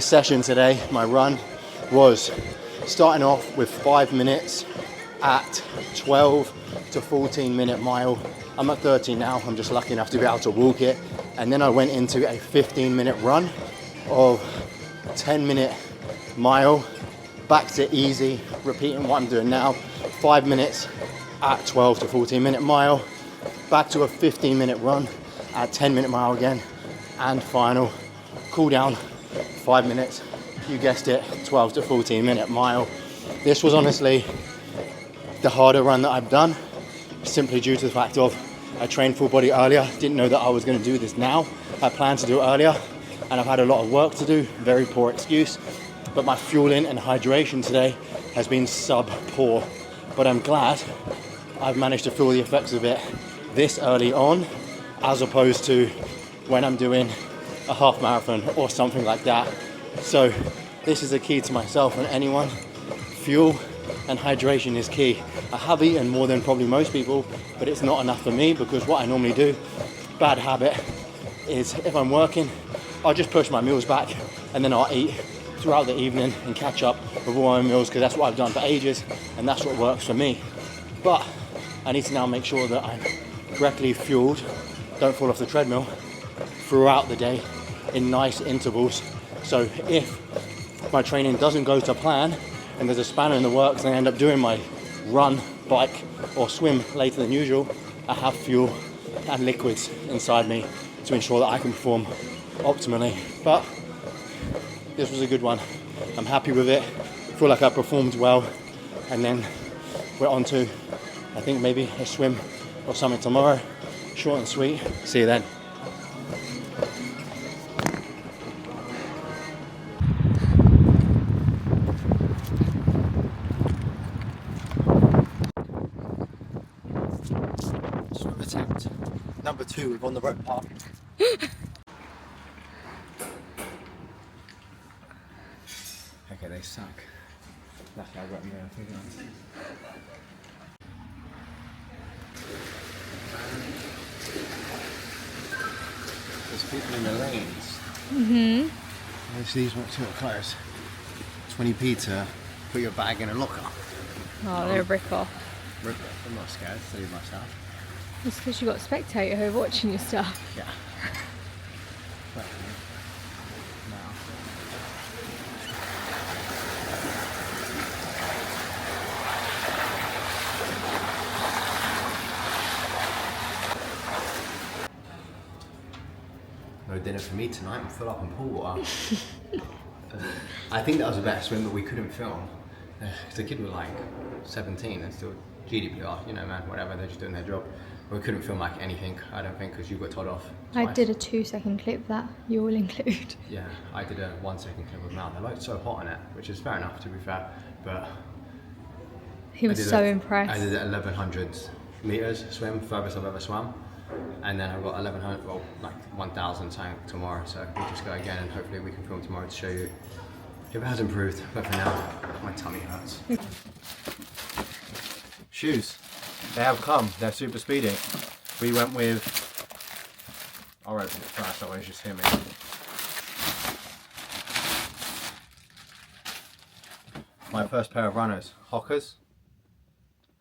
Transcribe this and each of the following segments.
this session today, my run, was starting off with 5 minutes at 12 to 14 minute mile. I'm at 13 now, I'm just lucky enough to be able to walk it. And then I went into a 15-minute run of 10-minute mile, back to easy, repeating what I'm doing now, 5 minutes at 12 to 14 minute mile, back to a 15-minute run at 10-minute mile again, and final cool down 5 minutes, you guessed it, 12 to 14 minute mile. This was honestly the harder run that I've done, simply due to the fact of I trained full body earlier, didn't know that I was going to do this now. I planned to do it earlier, and I've had a lot of work to do, very poor excuse, but my fueling and hydration today has been sub-poor. But I'm glad I've managed to feel the effects of it this early on, as opposed to when I'm doing a half marathon or something like that. So this is a key to myself and anyone. Fuel and hydration is key. I have eaten more than probably most people, but it's not enough for me, because what I normally do, bad habit, is if I'm working, I'll just push my meals back and then I'll eat throughout the evening and catch up with all my meals, because that's what I've done for ages and that's what works for me. But I need to now make sure that I'm correctly fueled, don't fall off the treadmill throughout the day in nice intervals. So if my training doesn't go to plan and there's a spanner in the works and I end up doing my run, bike or swim later than usual, I have fuel and liquids inside me to ensure that I can perform optimally. But this was a good one. I'm happy with it. I feel like I performed well. And then we're on to, I think, maybe a swim or something tomorrow. Short and sweet. See you then. Swim attempt number 2 on the rope path. Okay, they suck. That's how I got them there, I think. There's people in the lanes. These ones too are close. 20p to put your bag in a locker. Oh, they're a brick off. Rip it. I'm not scared to leave my stuff. It's because you've got a spectator who are watching your stuff. Yeah. Right. Now. No dinner for me tonight. I'm full up on pool water. I think that was a better swim, but we couldn't film. The kid was like 17 and still GDPR, you know, man, whatever, they're just doing their job. We couldn't film like anything, I don't think, because you got told off twice. I did a 2-second clip that you will include. Yeah, I did a 1-second clip of Mal. They're like so hot on it, which is fair enough to be fair, but He was so impressed. I did 1100 meters swim, furthest I've ever swum, and then I've got 1100, well, like 1000 something tomorrow. So we'll just go again, and hopefully we can film tomorrow to show you if it has improved. But for now, my tummy hurts. Shoes, they have come. They're super speedy. We went with. I'll open it first, that way you just hear me. My first pair of runners, Hoka's.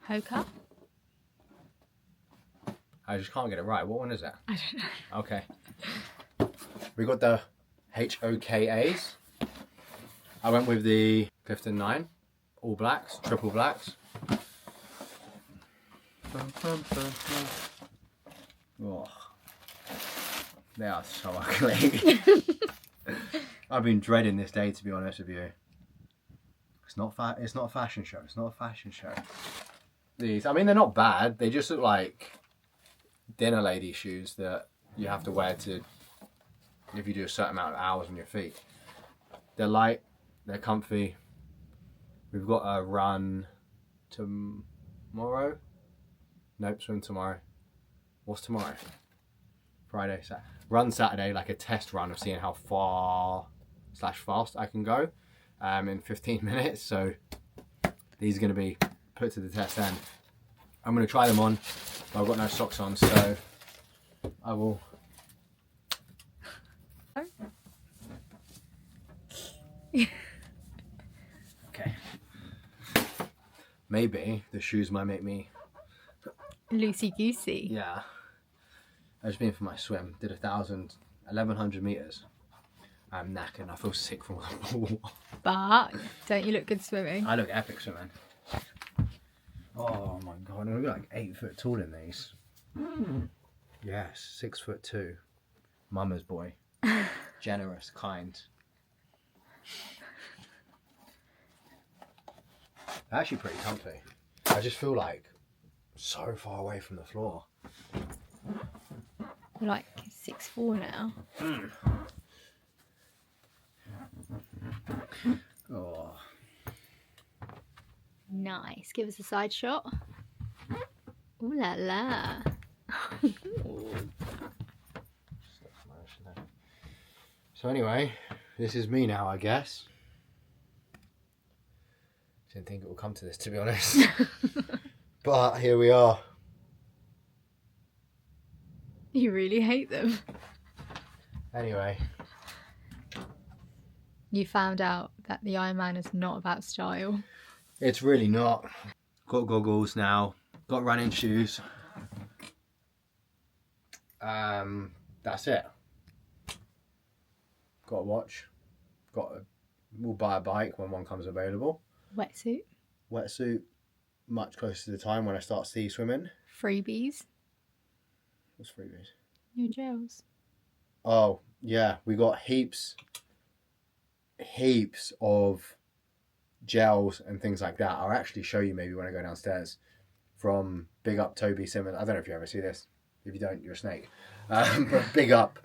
Hoka? I just can't get it right. What one is that? I don't know. Okay. We got the HOKAs. I went with the Clifton 9, all blacks, triple blacks. Oh, they are so ugly. I've been dreading this day, to be honest with you. It's not a fashion show. It's not a fashion show. These, I mean, they're not bad. They just look like dinner lady shoes that you have to wear to if you do a certain amount of hours on your feet. They're light. They're comfy. We've got a run tomorrow. Nope, swim tomorrow. What's tomorrow? Friday, Saturday. Run Saturday, like a test run of seeing how far/fast I can go in 15 minutes. So these are going to be put to the test then. I'm going to try them on, but I've got no socks on, so I will. Okay. Maybe the shoes might make me... Loosey goosey. Yeah. I just been for my swim. Did 1,100 meters. I'm knackered. I feel sick from the pool. But don't you look good swimming? I look epic swimming. Oh my god, I'm like 8 foot tall in these. Yes, 6'2". Mama's boy. Generous, kind. They're actually pretty comfy. I just feel like so far away from the floor. You're like 6'4" now. Oh. Nice. Give us a side shot. Ooh la la. So anyway, this is me now, I guess. Didn't think it would come to this, to be honest. But here we are. You really hate them. Anyway. You found out that the Ironman is not about style. It's really not. Got goggles now. Got running shoes. That's it. Got a watch. We'll buy a bike when one comes available. Wetsuit. Wetsuit. Much closer to the time when I start sea swimming. Freebies. What's freebies? Your gels. Oh yeah, we got heaps of gels and things like that. I'll actually show you maybe when I go downstairs. From big up Toby Simmons. I don't know if you ever see this. If you don't, you're a snake. But big up,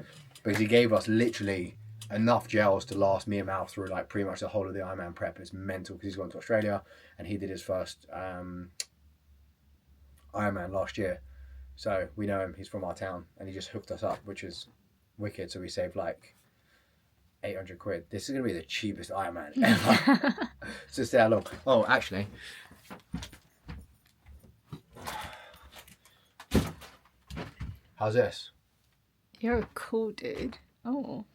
because he gave us literally enough gels to last me and Mal through like pretty much the whole of the Ironman prep. It's mental because he's gone to Australia and he did his first Ironman last year. So we know him, he's from our town, and he just hooked us up, which is wicked. So we saved like 800 quid. This is going to be the cheapest Ironman ever. So stay along. Oh, actually. How's this? You're a cool dude. Oh.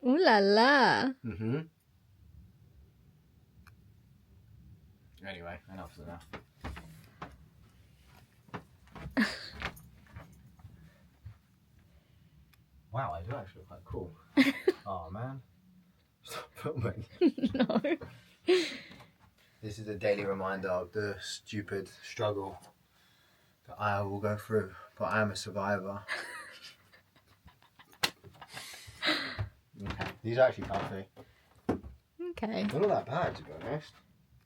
Ooh la la. Mm-hmm. Anyway, enough of that. Wow, I do actually look quite cool. Oh man. Stop filming. No. This is a daily reminder of the stupid struggle that I will go through, but I am a survivor. Okay. These are actually comfy. Okay. They're not that bad, to be honest.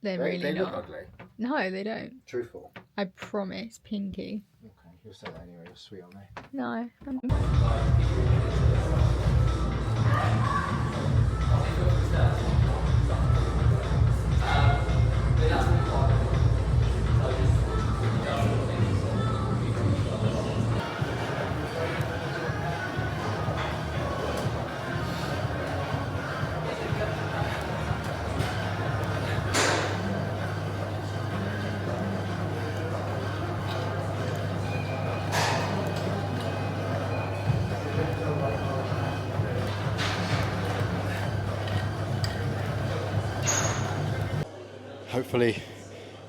They're They really look not. ugly. No, they don't. Truthful. I promise, Pinky. Okay, you'll say that anyway. You're sweet on me. No. Hopefully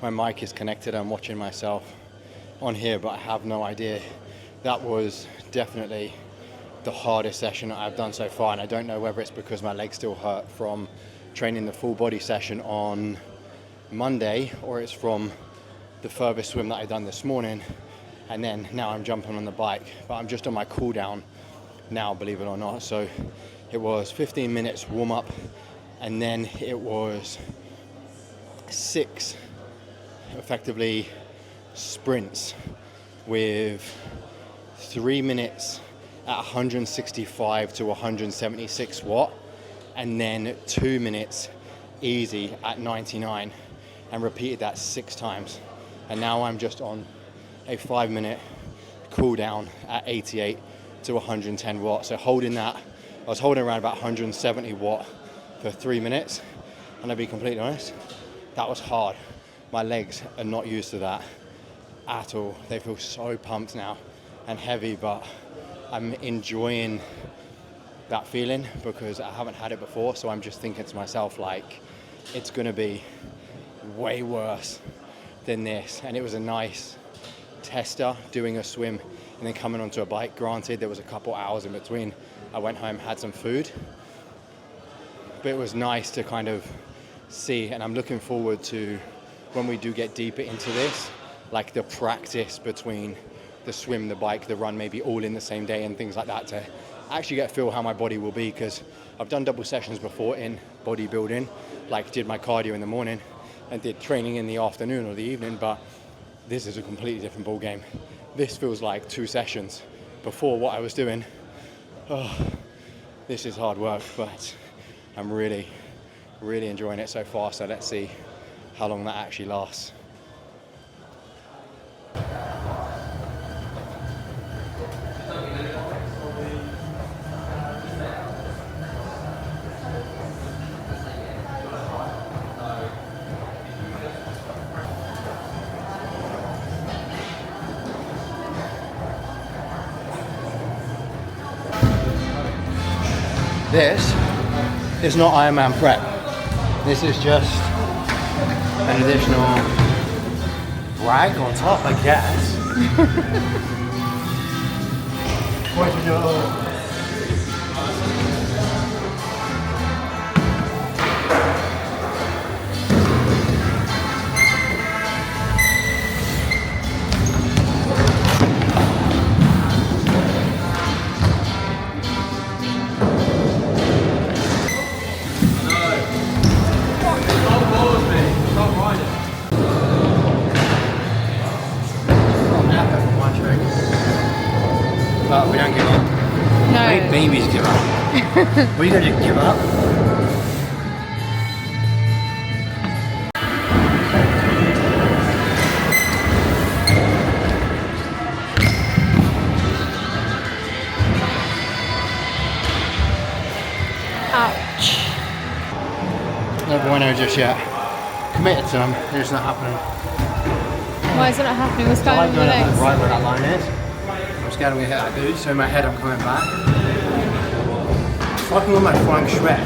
my mic is connected. I'm watching myself on here, but I have no idea. That was definitely the hardest session I've done so far, and I don't know whether it's because my legs still hurt from training the full body session on Monday, or it's from the furthest swim that I've done this morning, and then now I'm jumping on the bike. But I'm just on my cool down now, believe it or not. So it was 15 minutes warm up, and then it was 6 effectively sprints with 3 minutes at 165 to 176 watt, and then 2 minutes easy at 99, and repeated that 6 times. And now I'm just on a 5-minute cool down at 88 to 110 watt. So holding that, I was holding around about 170 watt for 3 minutes, and I'll be completely honest, that was hard. My legs are not used to that at all. They feel so pumped now and heavy, but I'm enjoying that feeling because I haven't had it before. So I'm just thinking to myself, like, it's gonna be way worse than this. And it was a nice tester doing a swim and then coming onto a bike. Granted, there was a couple hours in between. I went home, had some food, but it was nice to kind of see, and I'm looking forward to when we do get deeper into this, like the practice between the swim, the bike, the run, maybe all in the same day and things like that, to actually get a feel how my body will be, because I've done double sessions before in bodybuilding, like did my cardio in the morning and did training in the afternoon or the evening, but this is a completely different ball game. This feels like 2 sessions before what I was doing. Oh, this is hard work, but I'm really enjoying it so far. So let's see how long that actually lasts. This is not Ironman prep. This is just an additional brag on top, I guess. What you do? But we don't give up. No. We babies give up. We gonna give up. Ouch. No bueno just yet. Committed to them, they're just not happening. Why is it not happening? What's going on with your legs? Right where that line is. I'm scared I'm gonna hit that dude, so in my head I'm coming back. Fucking with my flying shred.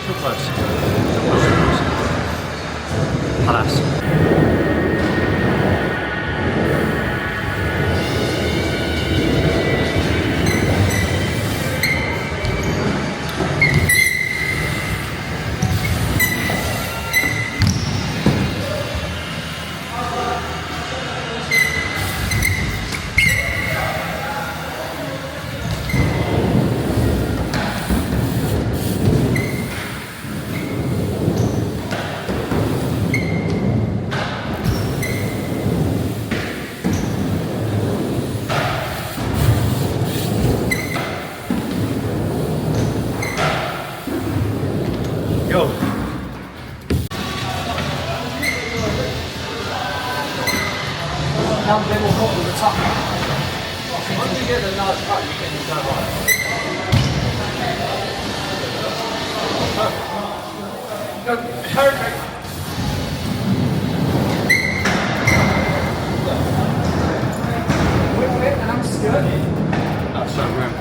Too close. Alas. Yo. Now they will hold the top. Once you get the large cut, you can go on. Perfect. And I'm scared. That's so grim.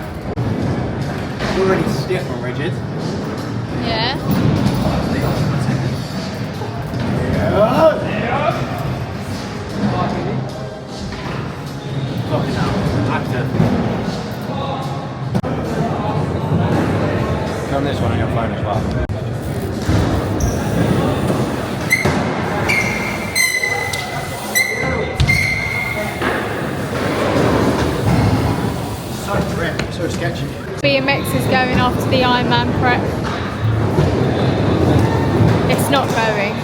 It's already stiff and rigid. Yeah. Fucking hell, active. Film this one on your phone as well. So grim, so sketchy. BMX is going after the Ironman prep. It's not going.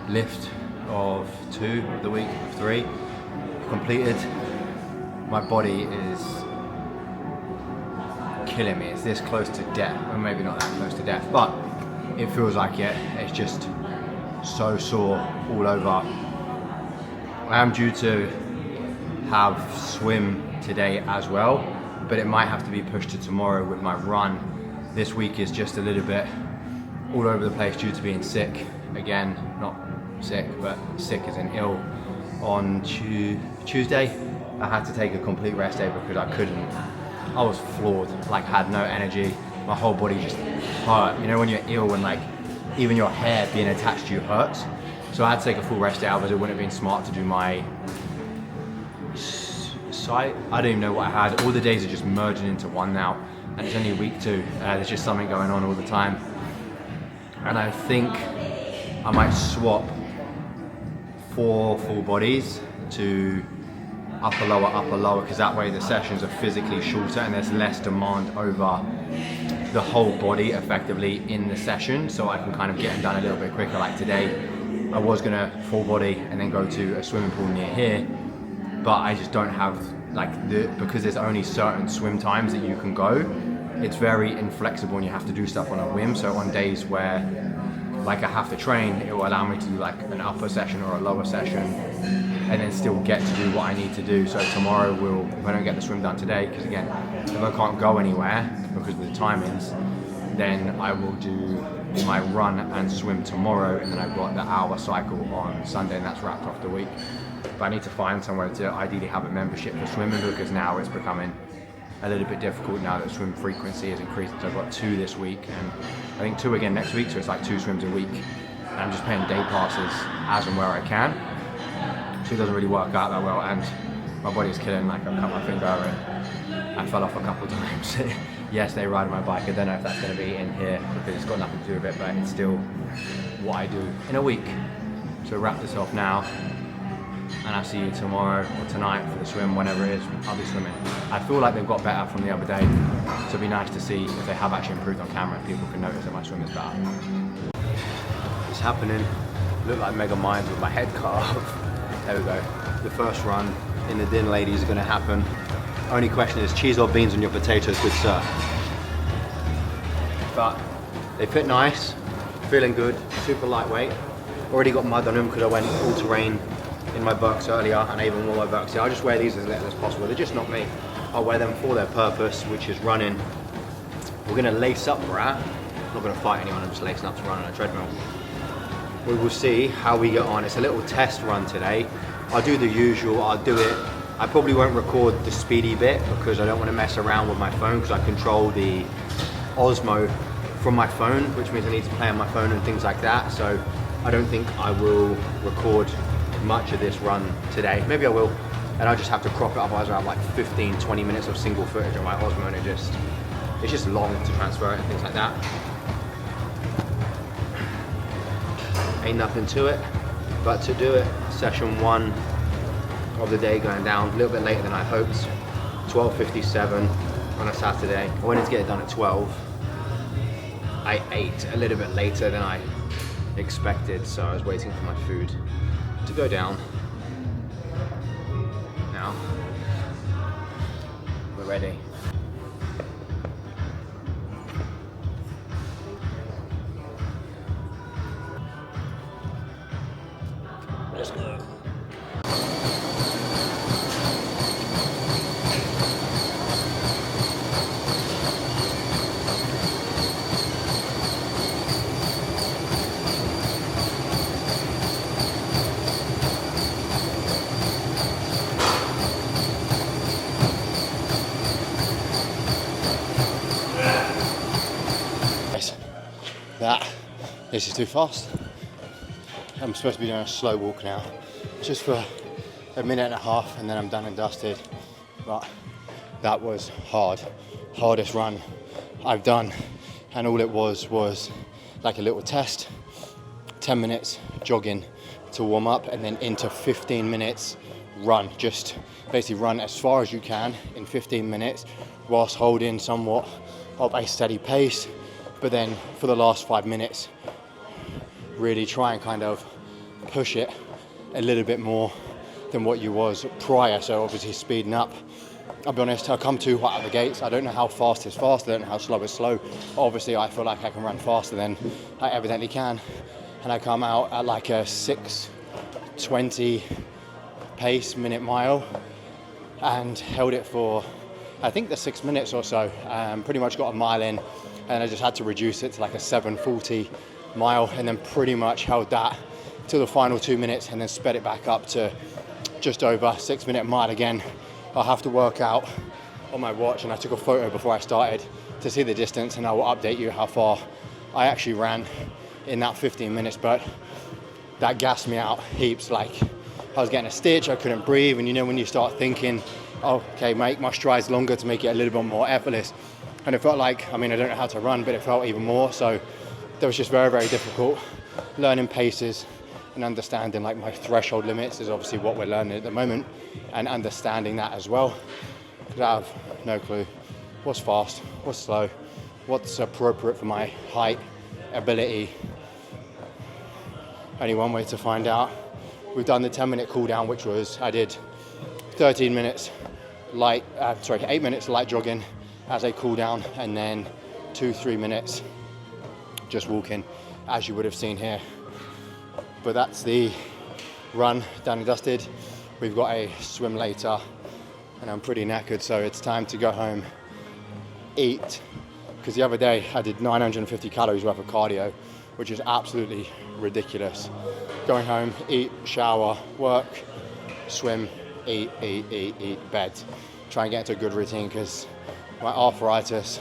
Lift of 2 of the week, 3 completed. My body is killing me. It's this close to death, or maybe not that close to death, but it feels like it. It's just so sore all over. I am due to have swim today as well, but it might have to be pushed to tomorrow with my run. This week is just a little bit all over the place due to being sick. Again, not sick, but sick as in ill. On Tuesday, I had to take a complete rest day because I couldn't. I was floored, like had no energy. My whole body just hurt. You know when you're ill and like even your hair being attached to you hurts? So I had to take a full rest day, otherwise it wouldn't have been smart to do my site. I don't even know what I had. All the days are just merging into one now, and it's only week 2. There's just something going on all the time. And I think I might swap 4 full bodies to upper lower, because that way the sessions are physically shorter and there's less demand over the whole body effectively in the session, so I can kind of get them done a little bit quicker. Like today, I was gonna full body and then go to a swimming pool near here, but I just don't have because there's only certain swim times that you can go. It's very inflexible and you have to do stuff on a whim. So on days where like I have to train, it will allow me to do like an upper session or a lower session and then still get to do what I need to do. So tomorrow if I don't get the swim done today, because again, if I can't go anywhere because of the timings, then I will do my run and swim tomorrow, and then I've got the hour cycle on Sunday, and that's wrapped off the week. But I need to find somewhere to ideally have a membership for swimming, because now it's becoming a little bit difficult now that swim frequency is increasing. So I've got 2 this week and I think 2 again next week, so it's like 2 swims a week, and I'm just paying day passes as and where I can, so it doesn't really work out that well, and my body's killing. Like I've cut my finger and I fell off a couple of times. Yesterday riding my bike. I don't know if that's going to be in here because it's got nothing to do with it, but it's still what I do in a week. So wrap this off now, and I'll see you tomorrow or tonight for the swim, whenever it is. I'll be swimming. I feel like they've got better from the other day, so it'd be nice to see if they have actually improved on camera, if people can notice that my swim is better. It's happening. Look like Mega Minds with my head cut off. There we go. The first run in the din, ladies, is going to happen. Only question is cheese or beans on your potatoes, good sir. But they fit nice, feeling good, super lightweight. Already got mud on them because I went all terrain in my Birks earlier, and I even wore my Birks here. I'll just wear these as little as possible. They're just not me. I'll wear them for their purpose, which is running. We're gonna lace up, right? I'm not gonna fight anyone, I'm just lacing up to run on a treadmill. We will see how we get on. It's a little test run today. I'll do the usual, I'll do it. I probably won't record the speedy bit because I don't want to mess around with my phone, because I control the Osmo from my phone, which means I need to play on my phone and things like that. So I don't think I will record much of this run today. Maybe I will, and I'll just have to crop it, otherwise I have like 15-20 minutes of single footage on my Osmo, and it's just long to transfer it and things like that. Ain't nothing to it but to do it. Session 1 of the day going down a little bit later than I hoped. 12:57 on a Saturday. I wanted to get it done at 12. I ate a little bit later than I expected, so I was waiting for my food to go down. Now we're ready. Let's go. This is too fast. I'm supposed to be doing a slow walk now, just for a minute and a half, and then I'm done and dusted. But that was hard. Hardest run I've done, and all it was like a little test 10 minutes jogging to warm up, and then into 15 minutes run. Just basically run as far as you can in 15 minutes whilst holding somewhat of a steady pace. But then for the last 5 minutes, really try and kind of push it a little bit more than what you was prior. So obviously speeding up. I'll be honest, I come too hot out of the gates. I don't know how fast is fast, I don't know how slow is slow. Obviously I feel like I can run faster than I evidently can. And I come out at like a 6:20 pace minute mile and held it for I think the 6 minutes or so. Pretty much got a mile in, and I just had to reduce it to like a 7:40 mile, and then pretty much held that till the final 2 minutes, and then sped it back up to just over 6 minute mile again. I'll have to work out on my watch, and I took a photo before I started to see the distance, and I will update you how far I actually ran in that 15 minutes. But that gassed me out heaps. Like I was getting a stitch, I couldn't breathe, and you know when you start thinking, oh, okay, make my strides longer to make it a little bit more effortless. And it felt like, I mean, I don't know how to run, but it felt even more. So that was just very, very difficult. Learning paces and understanding like my threshold limits is obviously what we're learning at the moment, and understanding that as well. Because I have no clue what's fast, what's slow, what's appropriate for my height, ability. Only one way to find out. We've done the 10-minute cool down, which was, I did 8 minutes light jogging as a cool down, and then 2-3 minutes just walking, as you would have seen here. But that's the run done and dusted. We've got a swim later, and I'm pretty knackered, so it's time to go home, eat, because the other day I did 950 calories worth of cardio, which is absolutely ridiculous. Going home, eat, shower, work, swim, eat, bed. Try and get into a good routine, because my arthritis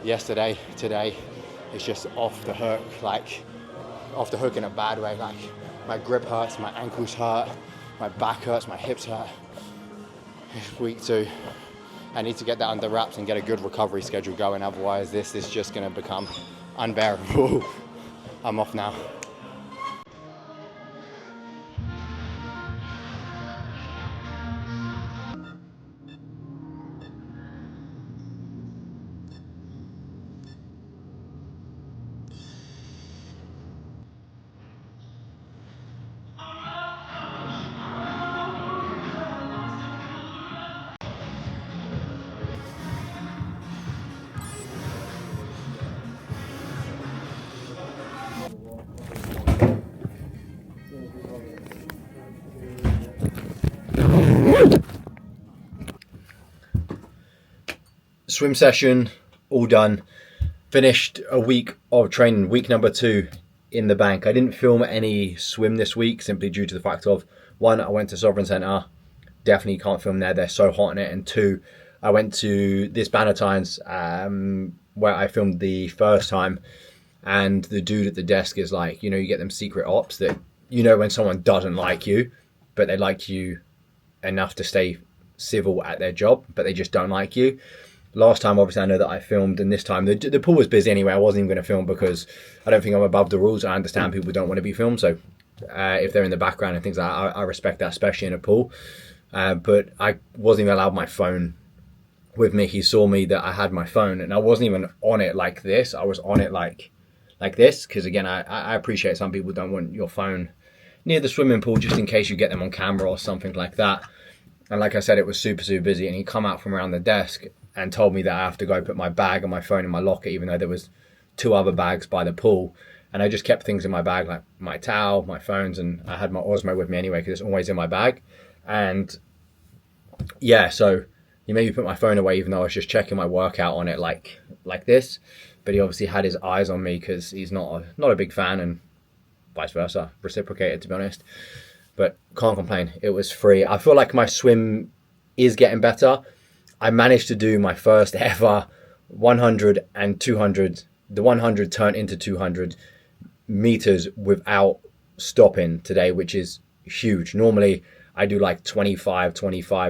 yesterday, today, is just off the hook, like off the hook in a bad way. Like my grip hurts, my ankles hurt, my back hurts, my hips hurt. It's week 2. I need to get that under wraps and get a good recovery schedule going, otherwise this is just going to become unbearable. I'm off now. Swim session all done, finished a week of training, week number 2 in the bank. I didn't film any swim this week simply due to the fact of, 1, I went to Sovereign Centre, definitely can't film there, they're so hot in it, and 2, I went to this Bannatynes where I filmed the first time, and the dude at the desk is like, you know, you get them secret ops that, you know, when someone doesn't like you, but they like you enough to stay civil at their job, but they just don't like you. Last time, obviously, I know that I filmed, and this time the pool was busy anyway. I wasn't even going to film because I don't think I'm above the rules. I understand people don't want to be filmed, so if they're in the background and things like that, I respect that, especially in a pool. But I wasn't even allowed my phone with me. He saw me that I had my phone, and I wasn't even on it like this. I was on it like this, because again, I appreciate some people don't want your phone near the swimming pool just in case you get them on camera or something like that. And like I said, it was super, super busy, and he come out from around the desk and told me that I have to go put my bag and my phone in my locker, even though there was 2 other bags by the pool. And I just kept things in my bag, like my towel, my phones, and I had my Osmo with me anyway, because it's always in my bag. And yeah, so he made me put my phone away, even though I was just checking my workout on it like this. But he obviously had his eyes on me because he's not a big fan, and vice versa, reciprocated, to be honest. But can't complain, it was free. I feel like my swim is getting better. I managed to do my first ever 100 and 200, the 100 turned into 200 meters without stopping today, which is huge. Normally I do like 25,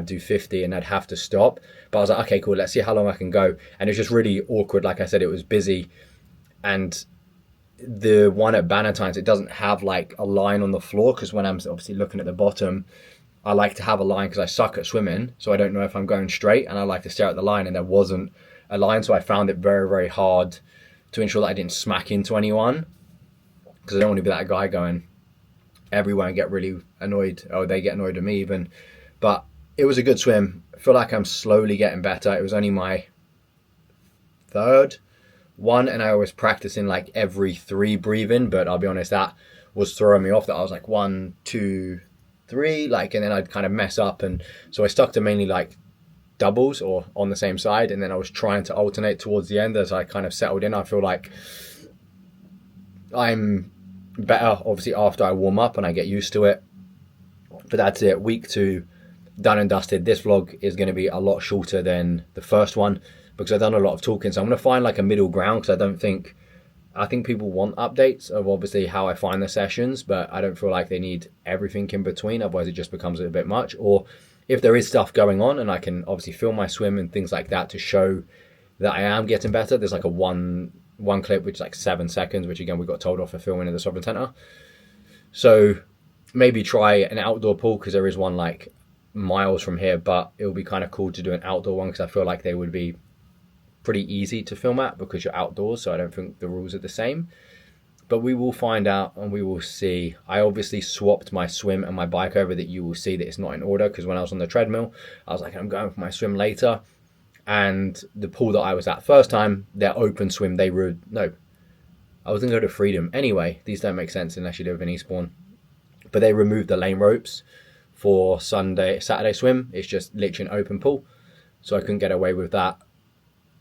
do 50, and I'd have to stop. But I was like, okay, cool, let's see how long I can go. And it's just really awkward. Like I said, it was busy, and the one at Bannatynes, it doesn't have like a line on the floor, because when I'm obviously looking at the bottom, I like to have a line because I suck at swimming, so I don't know if I'm going straight, and I like to stare at the line, and there wasn't a line, so I found it very, very hard to ensure that I didn't smack into anyone, because I don't want to be that guy going everywhere and get really annoyed, or they get annoyed at me even. But it was a good swim. I feel like I'm slowly getting better. It was only my third one, and I was practicing like every 3 breathing, but I'll be honest, that was throwing me off, that I was like 1, 2, 3, like, and then I'd kind of mess up, and so I stuck to mainly like doubles or on the same side, and then I was trying to alternate towards the end as I kind of settled in. I feel like I'm better obviously after I warm up and I get used to it. But that's it, week 2 done and dusted. This vlog is going to be a lot shorter than the first one because I've done a lot of talking, so I'm going to find like a middle ground, because I think people want updates of obviously how I find the sessions, but I don't feel like they need everything in between, otherwise it just becomes a bit much. Or if there is stuff going on and I can obviously film my swim and things like that to show that I am getting better, there's like a one clip which is like 7 seconds, which again we got told off for filming in the Sovereign Centre. So maybe try an outdoor pool, because there is one like miles from here, but it would be kind of cool to do an outdoor one, because I feel like they would be pretty easy to film at because you're outdoors, so I don't think the rules are the same. But we will find out and we will see. I obviously swapped my swim and my bike over, that you will see that it's not in order, because when I was on the treadmill I was like, I'm going for my swim later, and the pool that I was at first time, their open swim, I was gonna go to Freedom anyway. These don't make sense unless you live in Eastbourne, but they removed the lane ropes for Saturday swim. It's just literally an open pool, so I couldn't get away with that,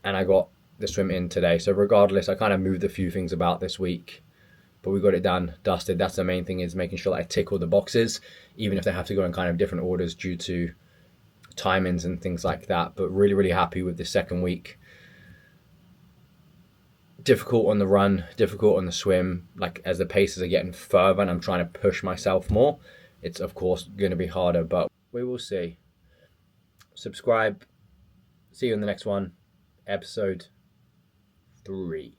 and I got the swim in today. So regardless, I kind of moved a few things about this week, but we got it done, dusted. That's the main thing, is making sure that I tick all the boxes, even if they have to go in kind of different orders due to timings and things like that. But really, really happy with the second week. Difficult on the run, difficult on the swim, like as the paces are getting further and I'm trying to push myself more, it's of course going to be harder, but we will see. Subscribe. See you in the next one, episode 3.